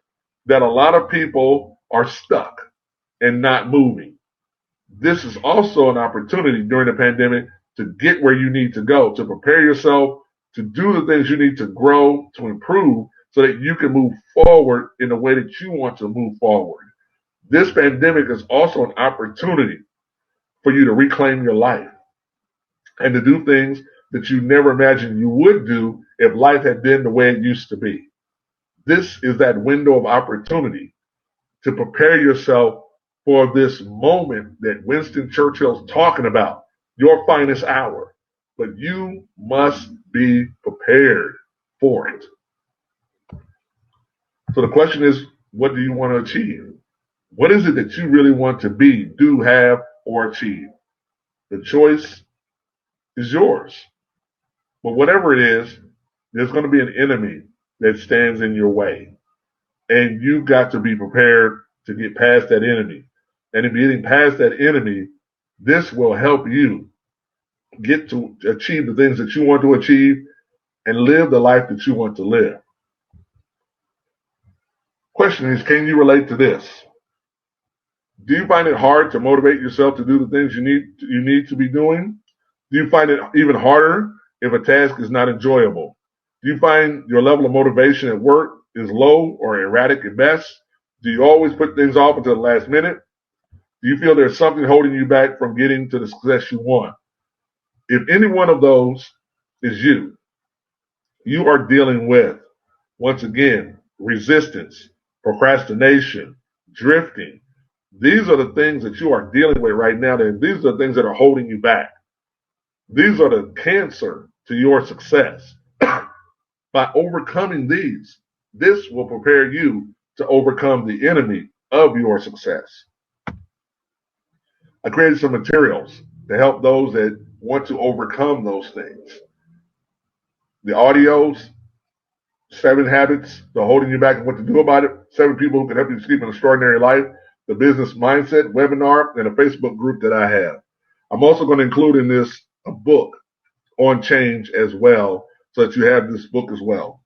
that a lot of people are stuck and not moving. This is also an opportunity during the pandemic to get where you need to go, to prepare yourself, to do the things you need to grow, to improve, so that you can move forward in the way that you want to move forward. This pandemic is also an opportunity for you to reclaim your life and to do things that you never imagined you would do if life had been the way it used to be. This is that window of opportunity to prepare yourself for this moment that Winston Churchill's talking about, your finest hour. But you must be prepared for it. So the question is, what do you want to achieve? What is it that you really want to be, do, have, or achieve? The choice is yours. But whatever it is, there's going to be an enemy that stands in your way. And you've got to be prepared to get past that enemy. And in getting past that enemy, this will help you get to achieve the things that you want to achieve and live the life that you want to live. Question is, can you relate to this? Do you find it hard to motivate yourself to do the things you need to be doing? Do you find it even harder if a task is not enjoyable? Do you find your level of motivation at work is low or erratic at best? Do you always put things off until the last minute? Do you feel there's something holding you back from getting to the success you want? If any one of those is you are dealing with, once again, resistance, procrastination, drifting. These are the things that you are dealing with right now. These are the things that are holding you back. These are the cancer to your success. By overcoming these, this will prepare you to overcome the enemy of your success. I created some materials to help those that want to overcome those things. The audios, 7 habits to holding you back and what to do about it, 7 people who can help you to keep an extraordinary life, the business mindset webinar, and a Facebook group that I have. I'm also going to include in this a book on change as well, so that you have this book as well.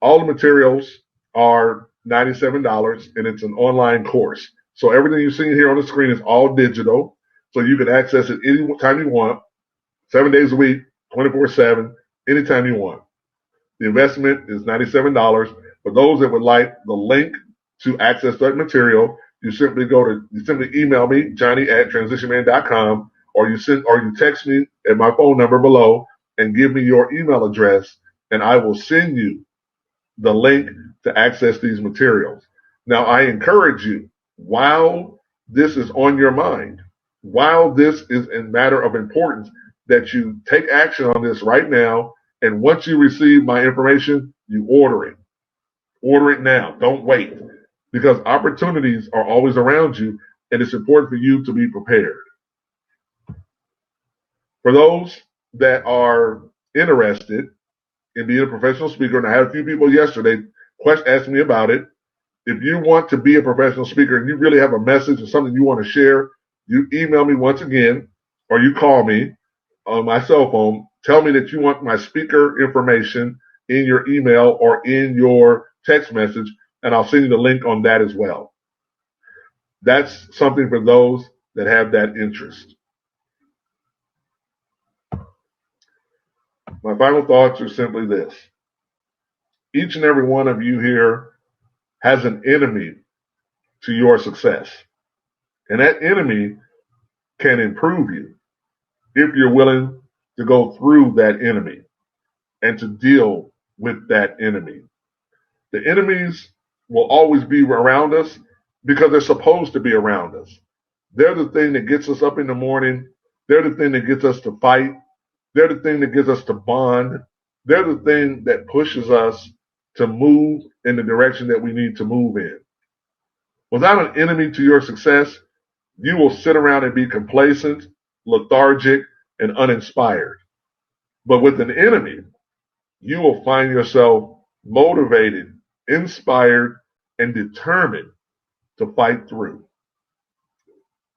All the materials are $97, and it's an online course. So everything you see here on the screen is all digital, so you can access it anytime you want, 7 days a week, 24/7, anytime you want. The investment is $97. For those that would like the link to access that material, you simply email me, johnny@transitionman.com, or you text me at my phone number below and give me your email address, and I will send you the link to access these materials. Now, I encourage you, while this is on your mind, while this is a matter of importance, that you take action on this right now, and once you receive my information, you order it. Order it now. Don't wait, because opportunities are always around you, and it's important for you to be prepared. For those that are interested in being a professional speaker, and I had a few people yesterday ask me about it. If you want to be a professional speaker and you really have a message or something you want to share, you email me once again, or you call me on my cell phone. Tell me that you want my speaker information in your email or in your text message, and I'll send you the link on that as well. That's something for those that have that interest. My final thoughts are simply this. Each and every one of you here has an enemy to your success. And that enemy can improve you if you're willing to go through that enemy and to deal with that enemy. The enemies will always be around us because they're supposed to be around us. They're the thing that gets us up in the morning. They're the thing that gets us to fight. They're the thing that gets us to bond. they're the thing that pushes us to move in the direction that we need to move in. Without an enemy to your success, you will sit around and be complacent, lethargic, and uninspired. But with an enemy, you will find yourself motivated, inspired, and determined to fight through.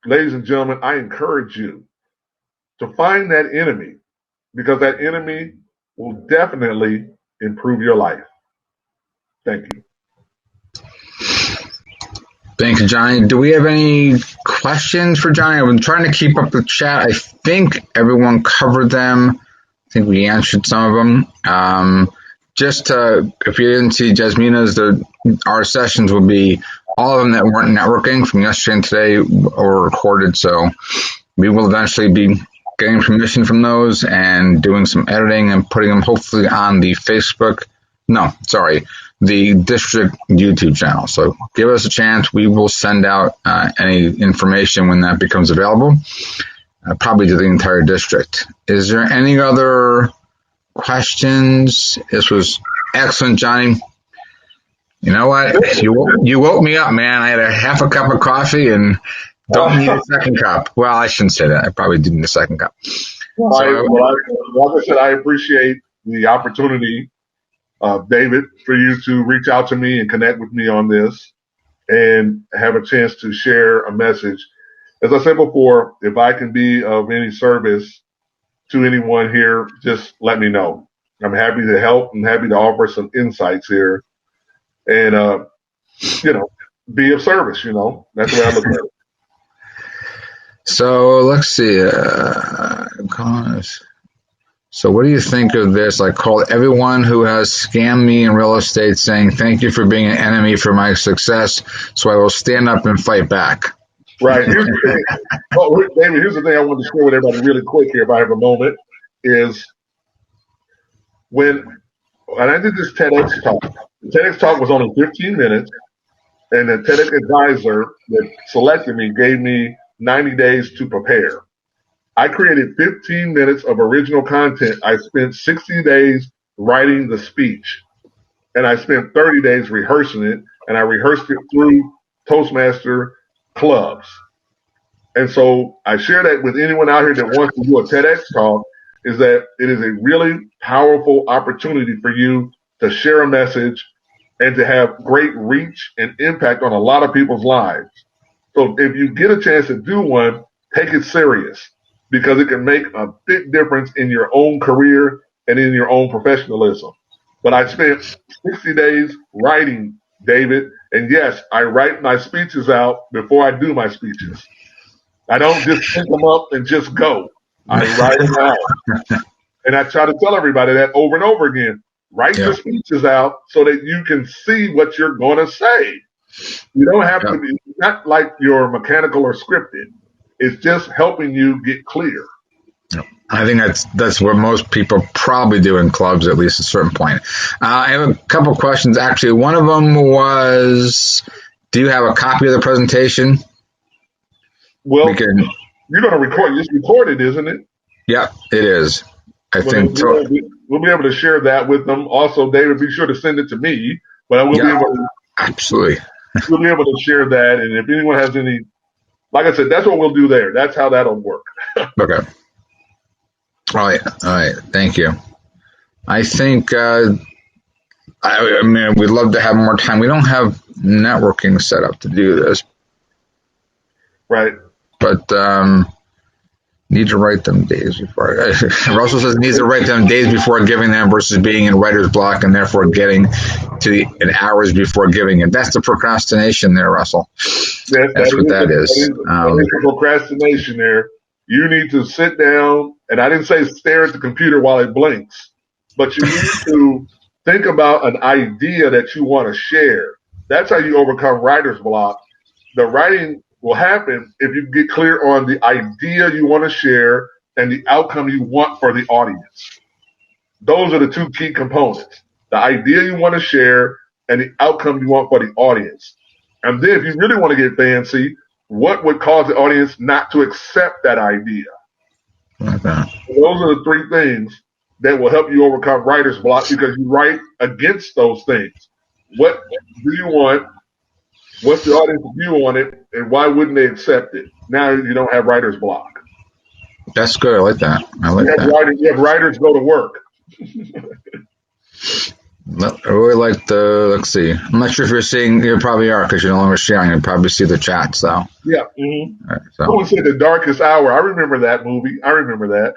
Ladies and gentlemen, I encourage you to find that enemy, because that enemy will definitely improve your life. Thank you. Thank you, Johnny. Do we have any questions for Johnny? I've been trying to keep up the chat. I think everyone covered them. I think we answered some of them. If you didn't see Jasmina's, our sessions will be all of them that weren't networking from yesterday and today were recorded. So we will eventually be getting permission from those and doing some editing and putting them hopefully on the the district YouTube channel. So give us a chance. We will send out any information when that becomes available, probably to the entire district. Is there any other questions? This was excellent, Johnny. You know what? You woke me up, man. I had a half a cup of coffee and don't need a second cup. Well, I shouldn't say that. I probably did need a second cup. Like I said, I appreciate the opportunity, David, for you to reach out to me and connect with me on this and have a chance to share a message. As I said before, if I can be of any service to anyone here, just let me know. I'm happy to help. I'm happy to offer some insights here and, be of service, That's the way I look at it. So let's see. So what do you think of this? I called everyone who has scammed me in real estate saying, thank you for being an enemy for my success, so I will stand up and fight back. Right. Here's the thing. David, here's the thing I want to share with everybody really quick here, if I have a moment, is when I did this TEDx talk, the TEDx talk was only 15 minutes, and the TEDx advisor that selected me gave me 90 days to prepare. I created 15 minutes of original content. I spent 60 days writing the speech, and I spent 30 days rehearsing it, and I rehearsed it through Toastmaster clubs. And so I share that with anyone out here that wants to do a TEDx talk, is that it is a really powerful opportunity for you to share a message and to have great reach and impact on a lot of people's lives. So if you get a chance to do one, take it serious, because it can make a big difference in your own career and in your own professionalism. But I spent 60 days writing, David, and yes, I write my speeches out before I do my speeches. I don't just think them up and just go. I write them out. And I try to tell everybody that over and over again. Write your speeches out so that you can see what you're going to say. You don't have to be, not like you're mechanical or scripted. It's just helping you get clear. I think that's what most people probably do in clubs, at least at a certain point. I have a couple of questions. Actually, one of them was, do you have a copy of the presentation? Well, you're going to record. It's recorded, isn't it? Yeah, it is. I think we'll be able to share that with them. Also, David, be sure to send it to me. But I will be able to. Absolutely. We'll be able to share that. And if anyone has any, like I said, that's what we'll do there. That's how that'll work. Okay. All right. Thank you. I think, I mean, we'd love to have more time. We don't have networking set up to do this. Right. But need to write them days before. Russell says needs to write them days before giving them versus being in writer's block and therefore getting to in hours before giving it. That's the procrastination there, Russell. That's what that is. That is procrastination there. You need to sit down, and I didn't say stare at the computer while it blinks, but you need to think about an idea that you want to share. That's how you overcome writer's block. The writing will happen if you get clear on the idea you want to share and the outcome you want for the audience. Those are the two key components. The idea you want to share and the outcome you want for the audience. And then if you really want to get fancy, what would cause the audience not to accept that idea? Okay. Those are the three things that will help you overcome writer's block, because you write against those things. What do you want? What's the audience view on it, and why wouldn't they accept it? Now you don't have writer's block. That's good. I like that. You have writers go to work. I really like let's see. I'm not sure if you're seeing, you probably are because you're no longer sharing. You probably see the chats though. Yeah. Mm-hmm. Right, so. Someone said The Darkest Hour. I remember that movie. I remember that.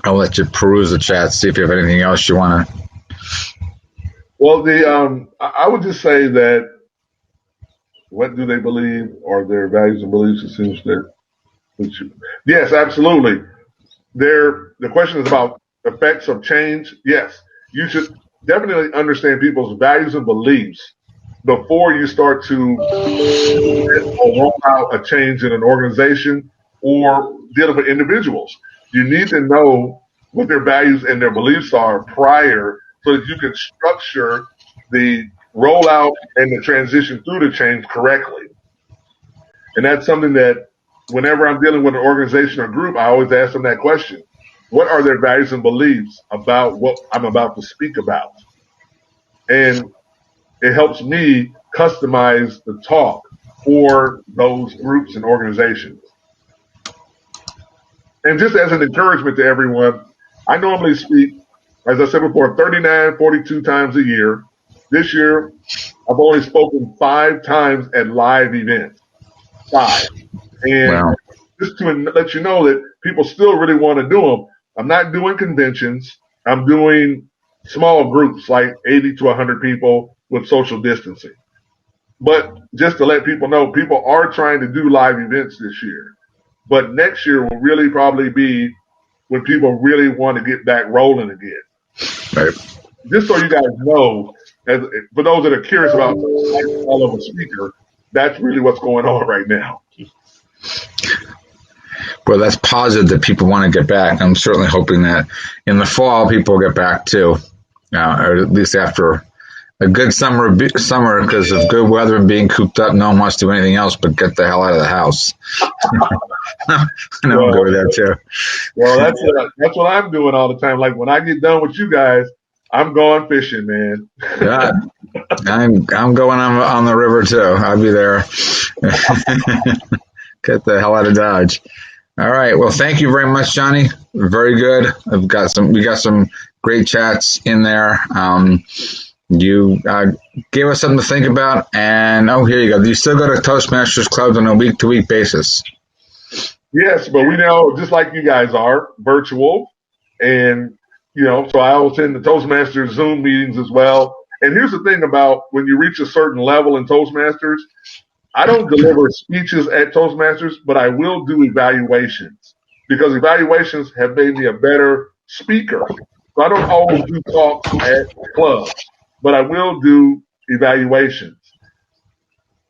I'll let you peruse the chat, see if you have anything else you want to. Well, I would just say that what do they believe, or their values and beliefs? It seems that. Yes, absolutely. The question is about effects of change. Yes, you should definitely understand people's values and beliefs before you start to roll out a change in an organization or dealing with individuals. You need to know what their values and their beliefs are prior, so that you can structure the rollout and the transition through the change correctly. And that's something that whenever I'm dealing with an organization or group, I always ask them that question. What are their values and beliefs about what I'm about to speak about? And it helps me customize the talk for those groups and organizations. And just as an encouragement to everyone, I normally speak, as I said before, 42 times a year. This year, I've only spoken 5 times at live events. 5. And wow. Just to let you know that people still really want to do them. I'm not doing conventions. I'm doing small groups, like 80 to 100 people with social distancing. But just to let people know, people are trying to do live events this year. But next year will really probably be when people really want to get back rolling again. Right. Just so you guys know, for those that are curious about the lifestyle of a speaker, that's really what's going on right now. Well, that's positive that people want to get back. I'm certainly hoping that in the fall people get back too, or at least after a good summer because of good weather and being cooped up. No one wants to do anything else but get the hell out of the house. I know I'm good with that too. Well, that's what I'm doing all the time. Like when I get done with you guys, I'm going fishing, man. Yeah, I'm going on the river too. I'll be there. Get the hell out of Dodge. All right. Well, thank you very much, Johnny. Very good. We got some great chats in there. You gave us something to think about, and here you go. Do you still go to Toastmasters clubs on a week-to-week basis? Yes, but we know, just like you guys are, virtual, and so I will attend the Toastmasters Zoom meetings as well. And here's the thing about when you reach a certain level in Toastmasters, I don't deliver speeches at Toastmasters, but I will do evaluations, because evaluations have made me a better speaker. So I don't always do talks at clubs, but I will do evaluations.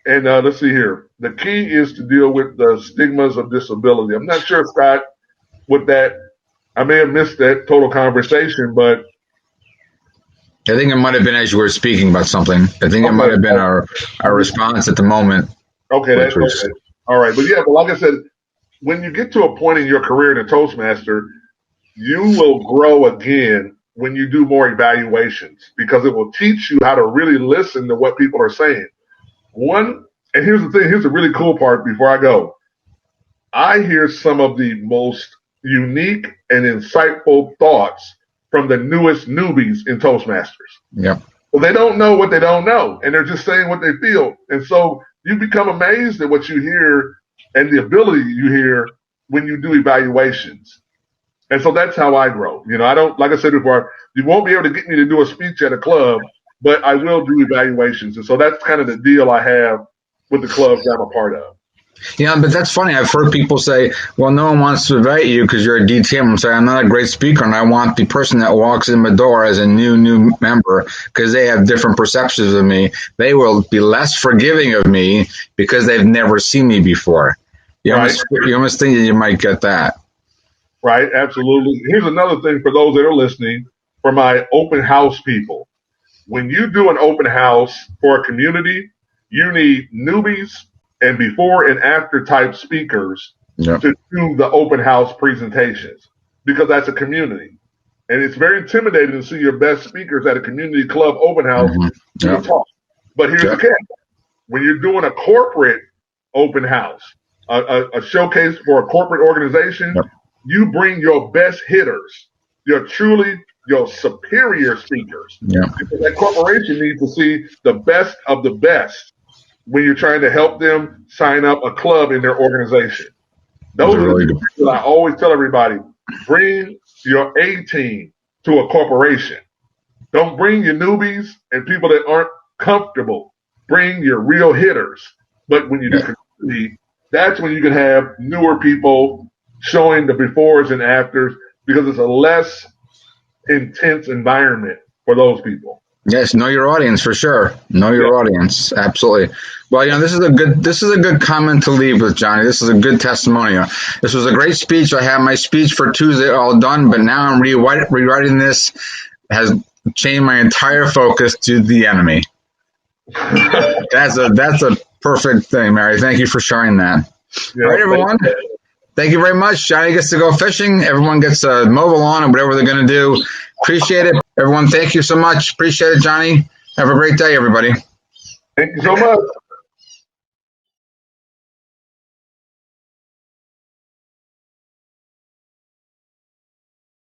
And let's see here. The key is to deal with the stigmas of disability. I'm not sure, Scott, with that. I may have missed that total conversation, but I think it might have been as you were speaking about something. I think it might have been our response at the moment. Okay, that's okay. All right. But yeah, but like I said, when you get to a point in your career in a Toastmaster, you will grow again when you do more evaluations, because it will teach you how to really listen to what people are saying. And here's the thing, here's the really cool part before I go. I hear some of the most unique and insightful thoughts from the newest newbies in Toastmasters. Yep. Well, they don't know what they don't know, and they're just saying what they feel. And so you become amazed at what you hear and the ability you hear when you do evaluations. And so that's how I grow. I don't, like I said before, you won't be able to get me to do a speech at a club, but I will do evaluations. And so that's kind of the deal I have with the clubs that I'm a part of. Yeah, but that's funny. I've heard people say, well, no one wants to invite you because you're a DTM. I'm saying, I'm not a great speaker, and I want the person that walks in the door as a new member, because they have different perceptions of me. They will be less forgiving of me because they've never seen me before. You almost think that you might get that. Right, absolutely. Here's another thing for those that are listening, for my open house people. When you do an open house for a community, you need newbies and before and after type speakers Yep. to do the open house presentations, because that's a community. And it's very intimidating to see your best speakers at a community club open house Yep. talk. But here's the catch. When you're doing a corporate open house, a showcase for a corporate organization, you bring your best hitters, your superior speakers. Because that corporation needs to see the best of the best when you're trying to help them sign up a club in their organization. Those are the things that I always tell everybody. Bring your A team to a corporation. Don't bring your newbies and people that aren't comfortable. Bring your real hitters. But when you do community, that's when you can have newer people showing the befores and afters, because it's a less intense environment for those people. Yes, know your audience for sure. Know your audience, absolutely. Well, this is a good comment to leave with, Johnny. This is a good testimonial. This was a great speech. I have my speech for Tuesday all done, but now I'm rewriting this. Has changed my entire focus to the enemy. That's a perfect thing, Mary. Thank you for sharing that. All right, everyone. Thank you very much. Johnny gets to go fishing. Everyone gets a mobile on and whatever they're going to do. Appreciate it. Everyone, thank you so much. Appreciate it, Johnny. Have a great day, everybody. Thank you so much.